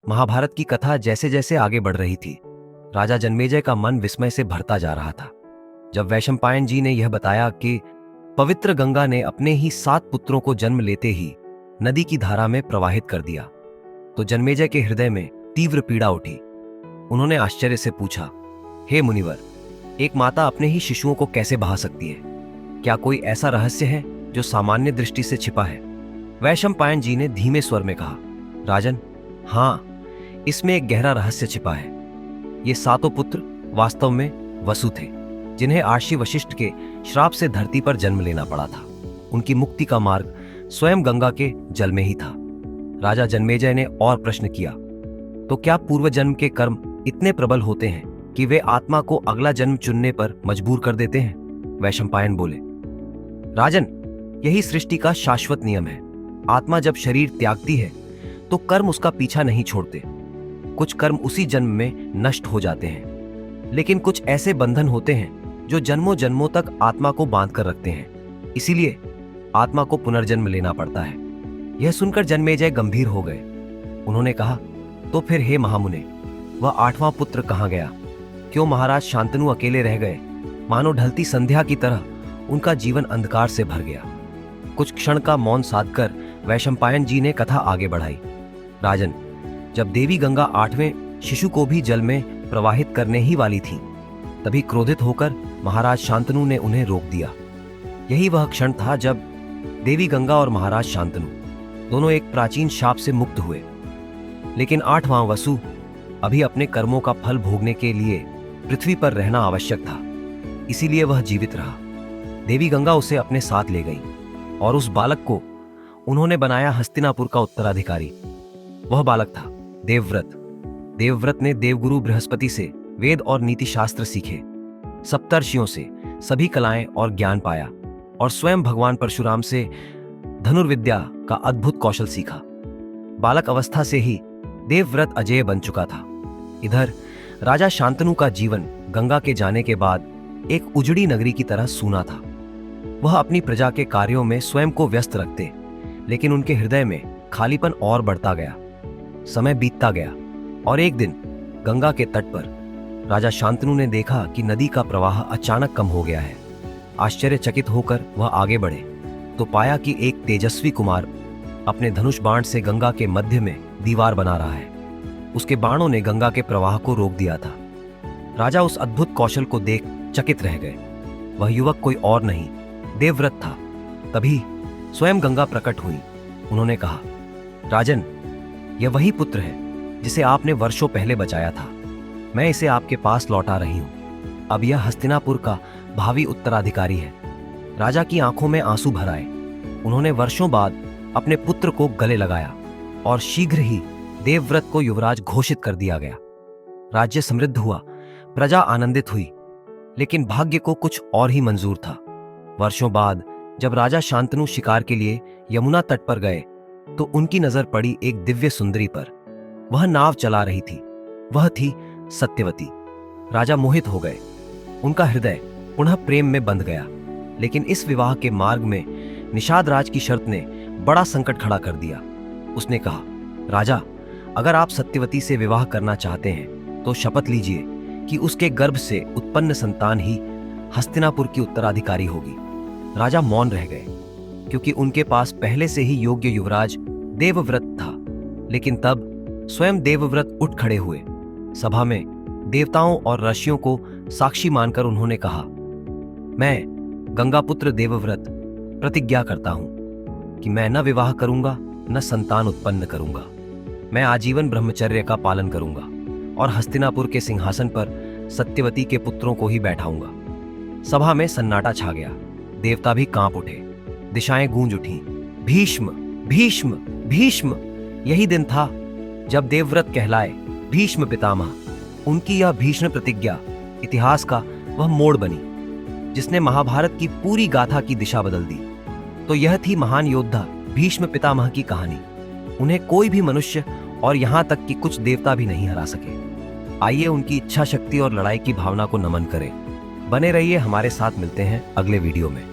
महाभारत की कथा जैसे जैसे आगे बढ़ रही थी, राजा जन्मेजय का मन विस्मय से भरता जा रहा था। जब वैशंपायन जी ने यह बताया कि पवित्र गंगा ने अपने ही 7 पुत्रों को जन्म लेते ही नदी की धारा में प्रवाहित कर दिया, तो जन्मेजय के हृदय में तीव्र पीड़ा उठी। उन्होंने आश्चर्य से पूछा, हे मुनिवर, एक माता अपने ही शिशुओं को कैसे बहा सकती है? क्या कोई ऐसा रहस्य है जो सामान्य दृष्टि से छिपा है? वैशंपायन जी ने धीमे स्वर में कहा, राजन, हाँ, इसमें एक गहरा रहस्य छिपा है। ये 7 पुत्र वास्तव में वसु थे, जिन्हें आर्षि वशिष्ठ के श्राप से धरती पर जन्म लेना पड़ा था। उनकी मुक्ति का मार्ग स्वयं गंगा के जल में ही था। राजा जन्मेजय ने और प्रश्न किया, तो क्या पूर्व जन्म के कर्म इतने प्रबल होते हैं कि वे आत्मा को अगला जन्म चुनने पर मजबूर कर देते हैं? वैशंपायन बोले, राजन, यही सृष्टि का शाश्वत नियम है। आत्मा जब शरीर त्यागती है तो कर्म उसका पीछा नहीं छोड़ते। कुछ कर्म उसी जन्म में नष्ट हो जाते हैं, लेकिन कुछ ऐसे बंधन होते हैं जो जन्मों जन्मों तक आत्मा को बांध कर रखते हैं। इसीलिए आत्मा को पुनर्जन्म लेना पड़ता है। यह सुनकर जन्मेजय गंभीर हो गए। उन्होंने कहा, तो फिर हे महामुने, वह 8वां पुत्र कहाँ गया? क्यों महाराज शांतनु अकेले रह गए? मानो ढलती संध्या की तरह उनका जीवन अंधकार से भर गया। कुछ क्षण का मौन साधकर वैशंपायन जी ने कथा आगे बढ़ाई। राजन, जब देवी गंगा 8वें शिशु को भी जल में प्रवाहित करने ही वाली थी, तभी क्रोधित होकर महाराज शांतनु ने उन्हें रोक दिया। यही वह क्षण था जब देवी गंगा और महाराज शांतनु दोनों एक प्राचीन शाप से मुक्त हुए। लेकिन 8वां वसु अभी अपने कर्मों का फल भोगने के लिए पृथ्वी पर रहना आवश्यक था, इसीलिए वह जीवित रहा। देवी गंगा उसे अपने साथ ले गई और उस बालक को उन्होंने बनाया हस्तिनापुर का उत्तराधिकारी। वह बालक था देवव्रत। देवव्रत ने देवगुरु बृहस्पति से वेद और नीति शास्त्र सीखे, सप्तर्षियों से सभी कलाएं और ज्ञान पाया और स्वयं भगवान परशुराम से धनुर्विद्या का अद्भुत कौशल सीखा। बालक अवस्था से ही देवव्रत अजेय बन चुका था। इधर राजा शांतनु का जीवन गंगा के जाने के बाद एक उजड़ी नगरी की तरह सूना था। वह अपनी प्रजा के कार्यों में स्वयं को व्यस्त रखते, लेकिन उनके हृदय में खालीपन और बढ़ता गया। समय बीतता गया और एक दिन गंगा के तट पर राजा शांतनु ने देखा कि नदी का प्रवाह अचानक कम हो गया है। आश्चर्यचकित होकर वह आगे बढ़े तो पाया कि एक तेजस्वी कुमार अपने धनुष बाण से गंगा के मध्य में दीवार बना रहा है। उसके बाणों ने गंगा के प्रवाह को रोक दिया था। राजा उस अद्भुत कौशल को देख चकित रह गए। वह युवक कोई और नहीं, देवव्रत था। तभी स्वयं गंगा प्रकट हुई। उन्होंने कहा, राजन, यह वही पुत्र है जिसे आपने वर्षों पहले बचाया था। मैं इसे आपके पास लौटा रही हूं। अब यह हस्तिनापुर का भावी उत्तराधिकारी है। राजा की आंखों में आंसू भर आए। उन्होंने वर्षों बाद अपने पुत्र को गले लगाया और शीघ्र ही देवव्रत को युवराज घोषित कर दिया गया। राज्य समृद्ध हुआ, प्रजा आनंदित हुई, लेकिन भाग्य को कुछ और ही मंजूर था। वर्षों बाद जब राजा शांतनु शिकार के लिए यमुना तट पर गए तो उनकी नजर पड़ी एक दिव्य सुंदरी पर। वह नाव चला रही थी। वह थी सत्यवती। राजा मोहित हो गए। उनका हृदय पुनः प्रेम में बंध गया। लेकिन इस विवाह के मार्ग में निषाद राज की शर्त ने बड़ा संकट खड़ा कर दिया। उसने कहा, राजा, अगर आप सत्यवती से विवाह करना चाहते हैं तो शपथ लीजिए कि उसके गर्भ से उत्पन्न संतान ही हस्तिनापुर की उत्तराधिकारी होगी। राजा मौन रह गए, क्योंकि उनके पास पहले से ही योग्य युवराज देवव्रत था। लेकिन तब स्वयं देवव्रत उठ खड़े हुए। सभा में देवताओं और ऋषियों को साक्षी मानकर उन्होंने कहा, मैं गंगापुत्र देवव्रत प्रतिज्ञा करता हूं कि मैं न विवाह करूंगा न संतान उत्पन्न करूंगा। मैं आजीवन ब्रह्मचर्य का पालन करूंगा और हस्तिनापुर के सिंहासन पर सत्यवती के पुत्रों को ही बैठाऊंगा। सभा में सन्नाटा छा गया। देवता भी कांप उठे। दिशाएं गूंज उठीं। भीष्म, भीष्म, भीष्म। यही दिन था जब देवव्रत कहलाए भीष्म पितामह। उनकी यह भीष्म प्रतिज्ञा इतिहास का वह मोड़ बनी जिसने महाभारत की पूरी गाथा की दिशा बदल दी। तो यह थी महान योद्धा भीष्म पितामह की कहानी। उन्हें कोई भी मनुष्य और यहां तक कि कुछ देवता भी नहीं हरा सके। आइए उनकी इच्छा शक्ति और लड़ाई की भावना को नमन करें। बने रहिए हमारे साथ। मिलते हैं अगले वीडियो में।